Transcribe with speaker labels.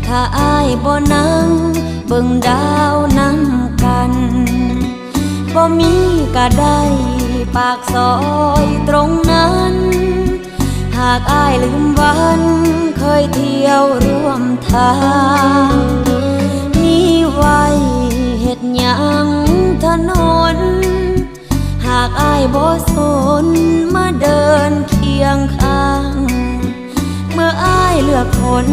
Speaker 1: ถ้าอ้ายบ่นั่งเบิ่งดาวนำกันบ่มีก็ได้ปากซอยตรงนั้นหากอ้ายลืมวันเคยเที่ยวร่วมทางมีไว้เฮ็ดหยังถนนหากอ้ายบ่สนมาเดินเคียงข้างเมื่ออ้ายเลือกคน